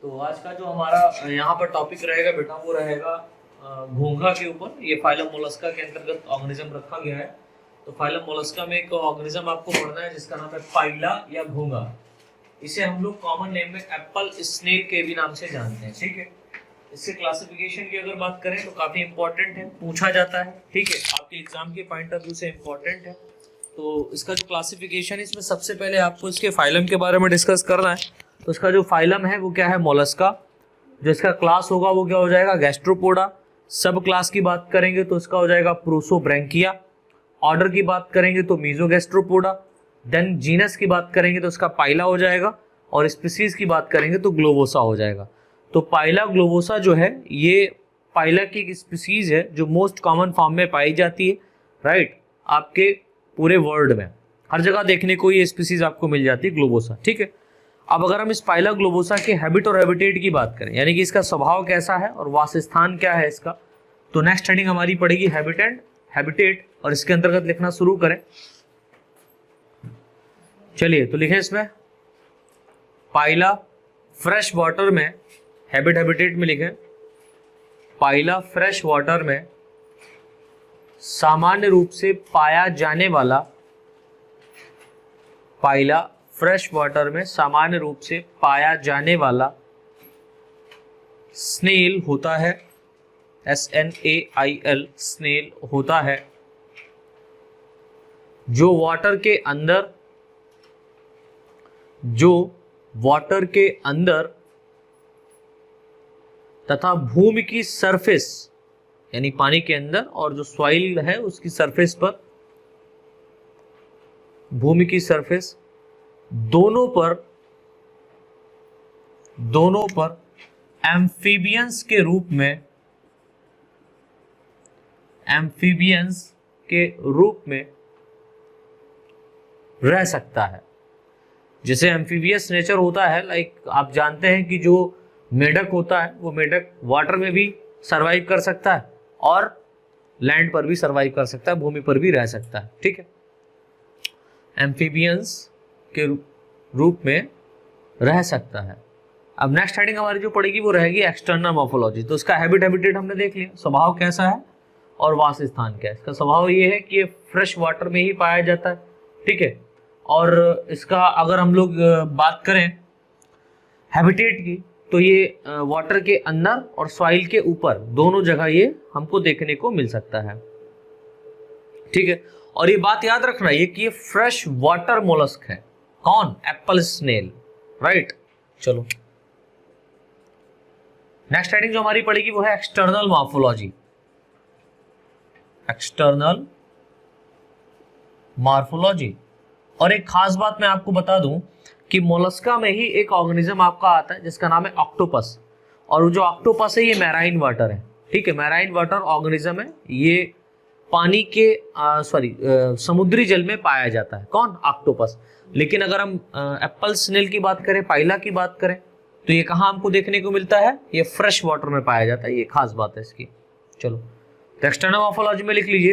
तो आज का जो हमारा यहाँ पर टॉपिक रहेगा बेटा वो रहेगा घोंघा के ऊपर। ये फाइलम मोलस्का के अंतर्गत ऑर्गेनिज्म रखा गया है। तो फाइलम मोलस्का में एक ऑर्गेनिज्म आपको पढ़ना है जिसका नाम है पाइला या घोंघा। इसे हम लोग कॉमन नेम में एप्पल स्नेक के भी नाम से जानते हैं। ठीक है, इससे क्लासिफिकेशन की अगर बात करें तो काफी इंपॉर्टेंट है, पूछा जाता है। ठीक है, आपके एग्जाम के पॉइंट ऑफ व्यू से इंपॉर्टेंट है। तो इसका जो क्लासिफिकेशन है, इसमें सबसे पहले आपको इसके फाइलम के बारे में डिस्कस करना है। तो इसका जो फाइलम है वो क्या है, मोलस्का। जो इसका क्लास होगा वो क्या हो जाएगा, गैस्ट्रोपोडा। सब क्लास की बात करेंगे तो इसका हो जाएगा प्रोसोब्रैंकिया। ऑर्डर की बात करेंगे तो मीजोगैस्ट्रोपोडा। देन जीनस की बात करेंगे तो इसका पाइला हो जाएगा, और स्पीसीज की बात करेंगे तो ग्लोबोसा हो जाएगा। तो पाइला ग्लोबोसा जो है ये पाइला की एक स्पीसीज है जो मोस्ट कॉमन फॉर्म में पाई जाती है। राइट, आपके पूरे वर्ल्ड में हर जगह देखने को ये स्पीसीज आपको मिल जाती है, ग्लोबोसा। ठीक है, अब अगर हम इस पाइला ग्लोबोसा के हैबिट और हैबिटेट की बात करें, यानी कि इसका स्वभाव कैसा है और वासस्थान क्या है इसका, तो नेक्स्ट हेडिंग हमारी पड़ेगी हैबिट एंड हैबिटेट, और इसके अंतर्गत लिखना शुरू करें। चलिए तो लिखें इसमें पाइला फ्रेश वाटर में, हैबिट हैबिटेट में लिखें पाइला फ्रेश वाटर में सामान्य रूप से पाया जाने वाला, पाइला फ्रेश वाटर में सामान्य रूप से पाया जाने वाला स्नेल होता है, SNAIL, स्नेल होता है, जो वाटर के अंदर तथा भूमि की सरफेस, यानी पानी के अंदर, और जो सॉइल है उसकी सरफेस पर, भूमि की सरफेस दोनों पर एम्फीबियंस के रूप में रह सकता है। जैसे एम्फीबियस नेचर होता है, लाइक आप जानते हैं कि जो मेढक होता है वो मेढक वाटर में भी सरवाइव कर सकता है और लैंड पर भी सरवाइव कर सकता है, भूमि पर भी रह सकता है। ठीक है, एम्फीबियंस के रूप में रह सकता है। अब नेक्स्ट हेडिंग हमारी जो पड़ेगी वो रहेगी एक्सटर्नल मॉर्फोलॉजी। तो इसका हैबिट हैबिटेट हमने देख लिया, स्वभाव कैसा है और वासस्थान क्या है। इसका स्वभाव ये है कि ये फ्रेश वाटर में ही पाया जाता है। ठीक है, और इसका अगर हम लोग बात करें हैबिटेट की, तो ये वाटर के अंदर और सॉइल के ऊपर दोनों जगह ये हमको देखने को मिल सकता है। ठीक है, और ये बात याद रखना ये कि ये फ्रेश वाटर मोलस्क है। कौन, एप्पल स्नेल। राइट, चलो नेक्स्ट हेडिंग जो हमारी पड़ेगी वो है एक्सटर्नल मॉर्फोलॉजी। External morphology. और एक खास बात मैं आपको बता दूं कि मोलस्का में ही एक ऑर्गेनिज्म आपका आता है जिसका नाम है ऑक्टोपस, और जो ऑक्टोपस है ये मैराइन वाटर है। ठीक है, मैराइन वाटर ऑर्गेनिज्म है, ये पानी के समुद्री जल में पाया जाता है। कौन, ऑक्टोपस। लेकिन अगर हम एप्पल स्नेल की बात करें, पाइला की बात करें, तो ये कहाँ हमको देखने को मिलता है, ये फ्रेश वाटर में पाया जाता है। ये खास बात है इसकी। चलो तो एक्सटर्नल मॉर्फोलॉजी में लिख लीजिए,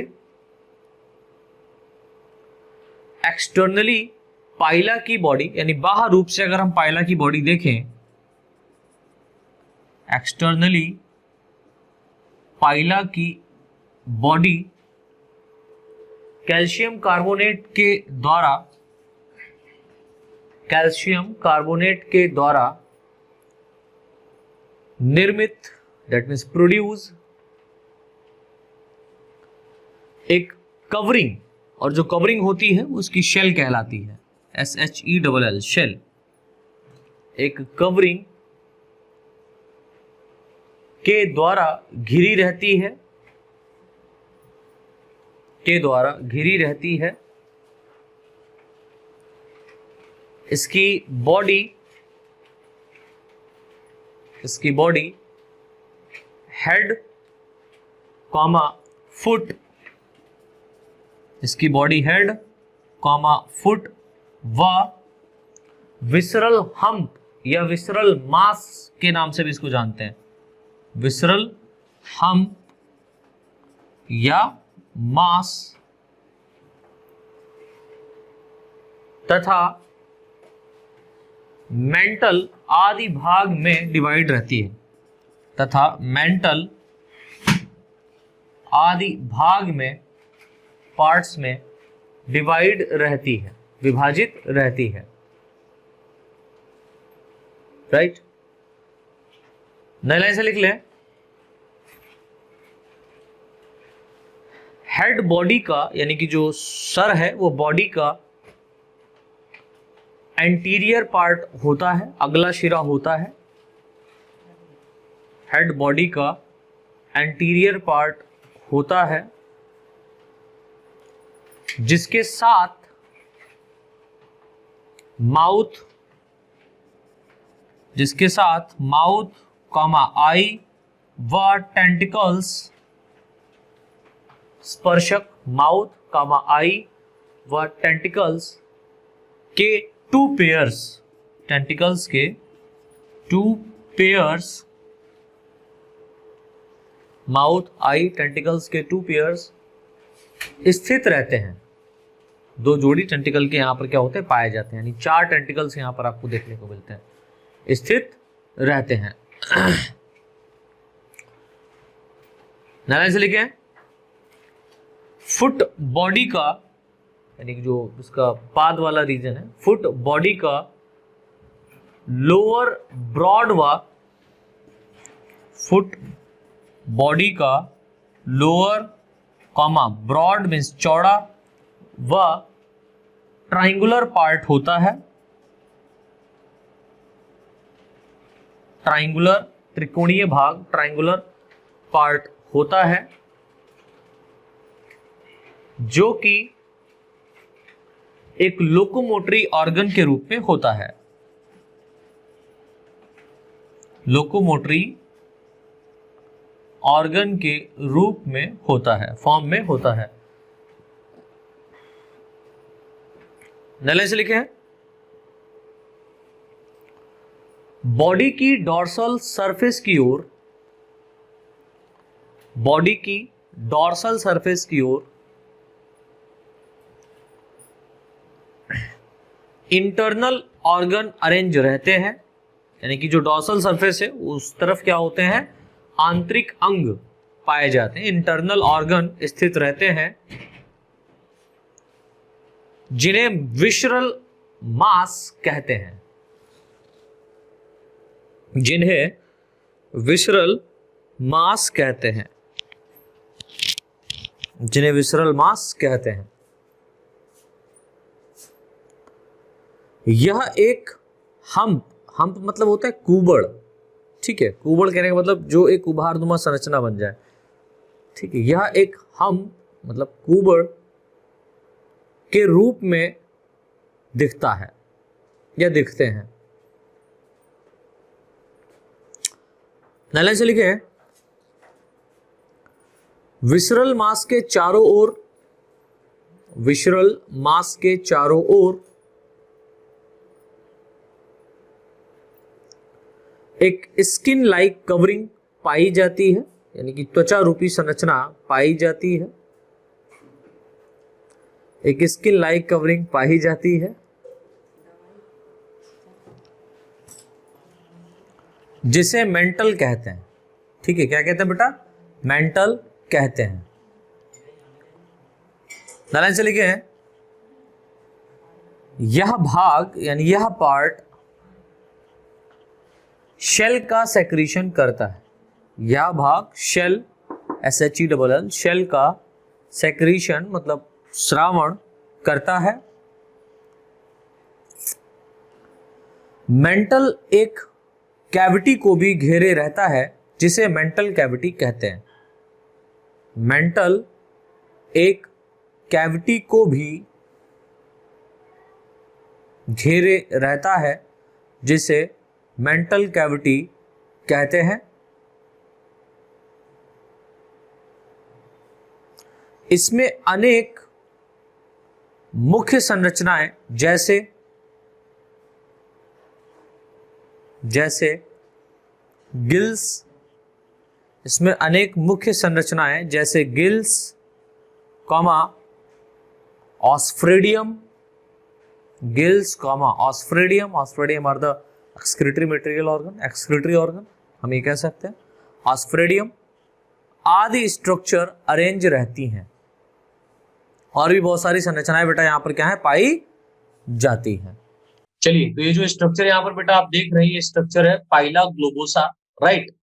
एक्सटर्नली पाइला की बॉडी, यानी बाहर रूप से अगर हम पाइला की बॉडी देखें, एक्सटर्नली पाइला की बॉडी कैल्शियम कार्बोनेट के द्वारा निर्मित, दैट मीन्स प्रोड्यूस, एक कवरिंग, और जो कवरिंग होती है उसकी शेल कहलाती है, SHELL, शेल। एक कवरिंग के द्वारा घिरी रहती है, इसकी बॉडी हेड कॉमा फुट, इसकी बॉडी हेड कॉमा फुट व विसरल हम्प या विसरल मास के नाम से भी इसको जानते हैं, विसरल हम्प या मास तथा मेंटल आदि भाग में डिवाइड रहती है तथा मेंटल आदि भाग में, पार्ट्स में डिवाइड रहती है, विभाजित रहती है। राइट, नई लाइन से लिख ले। हेड बॉडी का, यानी कि जो सर है वो बॉडी का एंटीरियर पार्ट होता है, अगला शिरा होता है। हेड बॉडी का एंटीरियर पार्ट होता है जिसके साथ माउथ, कॉमा आई व टेंटिकल्स, स्पर्शक माउथ कॉमा आई व टेंटिकल्स के 2 पेयर्स, टेंटिकल्स के 2 पेयर्स, माउथ आई टेंटिकल्स के 2 पेयर्स स्थित रहते हैं। 2 जोड़ी टेंटिकल के यहाँ पर क्या होते हैं, पाए जाते हैं, यानी 4 टेंटिकल्स यहाँ पर आपको देखने को मिलते हैं, स्थित रहते हैं। नारायण से लिखे, फुट बॉडी का, यानी कि जो इसका पाद वाला रीजन है, फुट बॉडी का लोअर ब्रॉड व, फुट बॉडी का लोअर कॉमा ब्रॉड मीन्स चौड़ा व ट्राइंगुलर पार्ट होता है, ट्राइंगुलर, त्रिकोणीय भाग, ट्राइंगुलर पार्ट होता है जो कि एक लोकोमोटरी ऑर्गन के रूप में होता है, लोकोमोटरी ऑर्गन के रूप में होता है, फॉर्म में होता है। नले से लिखे हैं, बॉडी की डॉर्सल सरफेस की ओर, बॉडी की डॉर्सल सरफेस की ओर इंटरनल ऑर्गन अरेंज रहते हैं, यानी कि जो डॉर्सल सरफेस है उस तरफ क्या होते हैं, आंतरिक अंग पाए जाते हैं, इंटरनल ऑर्गन स्थित रहते हैं जिन्हें विसरल मास कहते हैं, जिन्हें विसरल मास कहते हैं, जिन्हें विसरल मास कहते हैं। यह एक हम्प, हम्प मतलब होता है कुबड़, ठीक है, कुबड़ कहने का मतलब जो एक उभारनुमा संरचना बन जाए, ठीक है, यह एक हम्प मतलब कुबड़ के रूप में दिखता है या दिखते हैं। नाइन से लिखे, विसरल मास के चारों ओर, विसरल मास के चारों ओर एक स्किन लाइक कवरिंग पाई जाती है, यानी कि त्वचा रूपी संरचना पाई जाती है, एक स्किन लाइक कवरिंग पाई जाती है जिसे मेंटल कहते हैं, ठीक है, क्या कहते हैं बेटा, मेंटल कहते हैं। नारायण से लिखे हैं, यह भाग यानी यह पार्ट शेल का सेक्रीशन करता है, यह भाग शेल, SHELL, शेल का सेक्रीशन मतलब श्रावण करता है। मेंटल एक कैविटी को भी घेरे रहता है जिसे मेंटल कैविटी कहते हैं, मेंटल एक कैविटी को भी घेरे रहता है जिसे मेंटल कैविटी कहते हैं। इसमें अनेक मुख्य संरचनाएं जैसे गिल्स, इसमें अनेक मुख्य संरचनाएं जैसे gills, comma osphradium, gills comma osphradium, osphradium are the excretory material organ, excretory organ हम ये कह सकते हैं। ऑस्फ्रेडियम आदि स्ट्रक्चर अरेंज रहती हैं। और भी बहुत सारी संरचनाएं बेटा यहाँ पर क्या है पाई जाती हैं। चलिए, तो ये जो स्ट्रक्चर यहाँ पर बेटा आप देख रहे हैं, ये स्ट्रक्चर है पाइला ग्लोबोसा, राइट।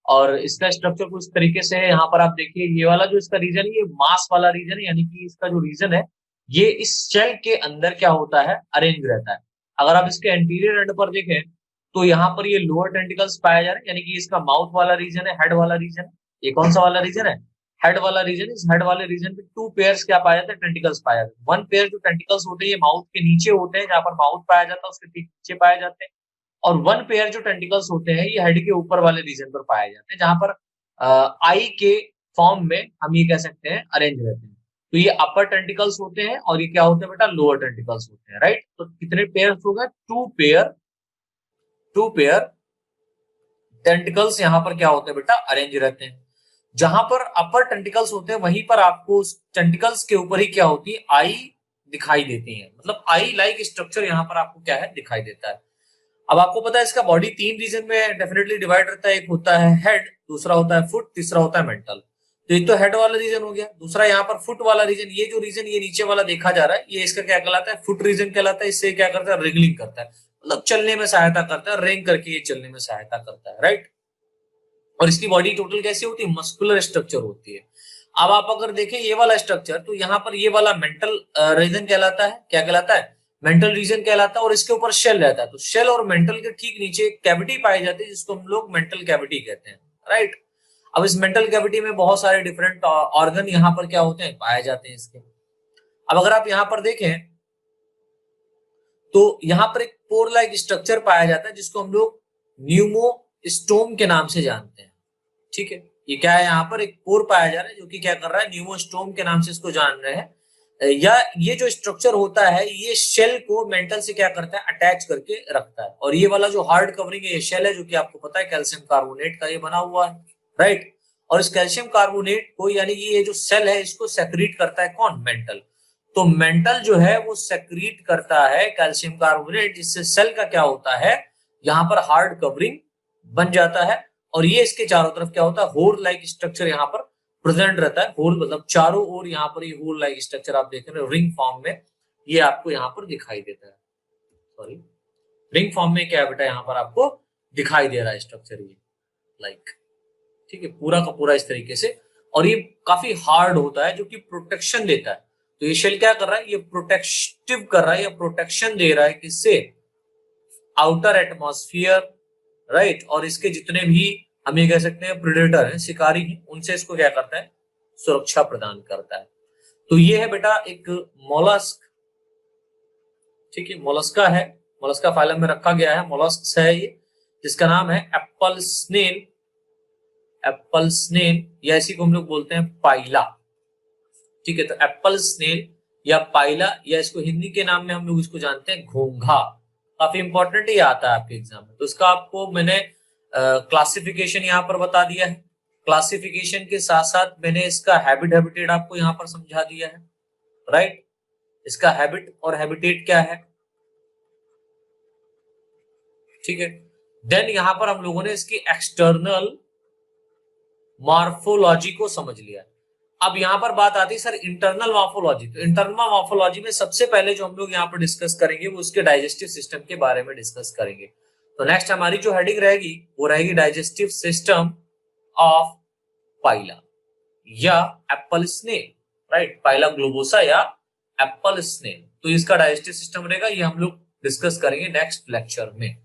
और इसका स्ट्रक्चर कुछ तरीके से है, यहाँ पर आप देखिए ये वाला जो इसका रीजन है ये मास वाला रीजन है, यानी कि इसका जो रीजन है ये इस शेल के अंदर क्या होता है अरेंज रहता है। अगर आप इसके एंटीरियर एंड पर देखें तो यहाँ पर ये लोअर टेंटिकल्स पाया जा रहा है, यानी कि इसका माउथ वाला रीजन है, हेड वाला रीजन है। ये कौन सा वाला रीजन है? हेड वाला रीजन। इस हेड वाले रीजन पे टू पेयर्स क्या पाया जाता है? टेंटिकल्स पाया जाता है। वन पेयर जो टेंटिकल्स होते हैं ये माउथ के नीचे होते हैं, जहां पर माउथ पाया जाता है उसके ठीक नीचे पाए जाते हैं। और वन पेयर जो टेंटिकल्स होते हैं ये हेड के ऊपर वाले रीजन पर पाए जाते हैं, जहां पर आई के फॉर्म में हम ये कह सकते हैं अरेंज रहते हैं। तो ये अपर टेंटिकल्स होते हैं और ये क्या होते हैं बेटा? लोअर टेंटिकल्स होते हैं, राइट। तो कितने पेयर्स हो गए? टू पेयर टेंटिकल्स यहाँ पर क्या होते हैं बेटा? अरेंज रहते हैं। जहां पर अपर टेंटिकल्स होते हैं वहीं पर आपको टेंटिकल्स के ऊपर ही क्या होती है? आई दिखाई देती है, मतलब आई लाइक स्ट्रक्चर यहाँ पर आपको क्या है दिखाई देता है। अब आपको पता है इसका बॉडी तीन रीजन में डेफिनेटली डिवाइड रहता है। एक होता है हेड, दूसरा होता है फुट, तीसरा होता है मेंटल। तो एक तो हेड वाला रीजन हो गया, दूसरा यहाँ पर फुट वाला रीजन। ये जो रीजन ये नीचे वाला देखा जा रहा है ये इसका क्या कहलाता है? फुट रीजन कहलाता है। इससे क्या करता है? रिगलिंग करता है, मतलब चलने में सहायता करता है, रेंग करके ये चलने में सहायता करता है, राइट। और इसकी बॉडी टोटल कैसी होती है? मस्कुलर स्ट्रक्चर होती है। अब आप अगर देखें ये वाला स्ट्रक्चर, तो यहाँ पर ये वाला मेंटल रीजन कहलाता है। क्या कहलाता है? मेंटल रीजन कहलाता है। और इसके ऊपर शेल रहता है। तो शेल और मेंटल के ठीक नीचे एक कैविटी पाई जाती है जिसको हम लोग मेंटल कैविटी कहते हैं, राइट। अब इस मेंटल कैविटी में बहुत सारे डिफरेंट ऑर्गन यहाँ पर क्या होते हैं? पाए जाते हैं इसके। अब अगर आप यहाँ पर देखें तो यहाँ पर एक पोर लाइक स्ट्रक्चर पाया जाता है जिसको हम लोग न्यूमोस्टोम के नाम से जानते हैं, ठीक है। ये क्या है? यहाँ पर एक पोर पाया जा रहा है जो कि क्या कर रहा है? न्यूमोस्टोम के नाम से इसको जान रहे हैं। या ये जो स्ट्रक्चर होता है ये शेल को मेंटल से क्या करता है? अटैच करके रखता है। और ये वाला जो हार्ड कवरिंग है ये शेल है, जो कि आपको पता है कैल्शियम कार्बोनेट का ये बना हुआ है, राइट। और इस कैल्शियम कार्बोनेट को यानी ये जो सेल है इसको सेक्रीट करता है कौन? मेंटल। तो मेंटल जो है वो सेक्रीट करता है कैल्शियम कार्बोनेट, जिससे सेल का क्या होता है? यहाँ पर हार्ड कवरिंग बन जाता है। और ये इसके चारों तरफ क्या होता है? होल लाइक स्ट्रक्चर यहाँ पर प्रेजेंट रहता है। होल मतलब चारों ओर यहाँ पर ये होल लाइक स्ट्रक्चर आप देख रहे हो रिंग फॉर्म में, ये आपको यहाँ पर दिखाई देता है। सॉरी, रिंग फॉर्म में क्या है बेटा? यहाँ पर आपको दिखाई दे रहा है स्ट्रक्चर ये लाइक, ठीक है, पूरा का पूरा इस तरीके से। और ये काफी हार्ड होता है जो कि प्रोटेक्शन देता है। तो ये शेल क्या कर रहा है? ये प्रोटेक्टिव कर रहा है या प्रोटेक्शन दे रहा है किससे? Outer atmosphere, right. और इसके जितने भी हम ये कह सकते हैं प्रेडेटर हैं, शिकारी हैं, उनसे इसको क्या करता है? सुरक्षा प्रदान करता है। तो ये है बेटा एक मोलस्क, ठीक है, मोलस्का है। मोलस्का फाइलम में रखा गया है, मोलस्क है ये, जिसका नाम है एप्पल स्नेल। एप्पल स्नेल या इसी को हम लोग बोलते हैं पाइला, ठीक है। तो एप्पल स्नेल या पाइला, या इसको हिंदी के नाम में हम लोग इसको जानते हैं घोंघा। काफी इंपॉर्टेंट ये आता है आपके एग्जाम में। तो इसका आपको मैंने क्लासिफिकेशन यहाँ पर बता दिया है। क्लासिफिकेशन के साथ साथ मैंने इसका हैबिट हैबिटेट आपको यहाँ पर समझा दिया है, राइट। इसका हैबिट और हैबिटेट क्या है, ठीक है। देन यहाँ पर हम लोगों ने इसकी एक्सटर्नल मॉर्फोलॉजी को समझ लिया। अब यहाँ पर बात आती है सर इंटरनल मॉर्फोलॉजी। तो इंटरनल मॉर्फोलॉजी में सबसे पहले जो हम लोग यहाँ पर डिस्कस करेंगे वो उसके डाइजेस्टिव सिस्टम के बारे में डिस्कस करेंगे। तो नेक्स्ट हमारी जो हेडिंग रहेगी वो रहेगी डाइजेस्टिव सिस्टम ऑफ पाइला या Apple snail, right. Pila globosa या एप्पल स्नेल, तो इसका डाइजेस्टिव सिस्टम रहेगा, ये हम लोग डिस्कस करेंगे नेक्स्ट लेक्चर में।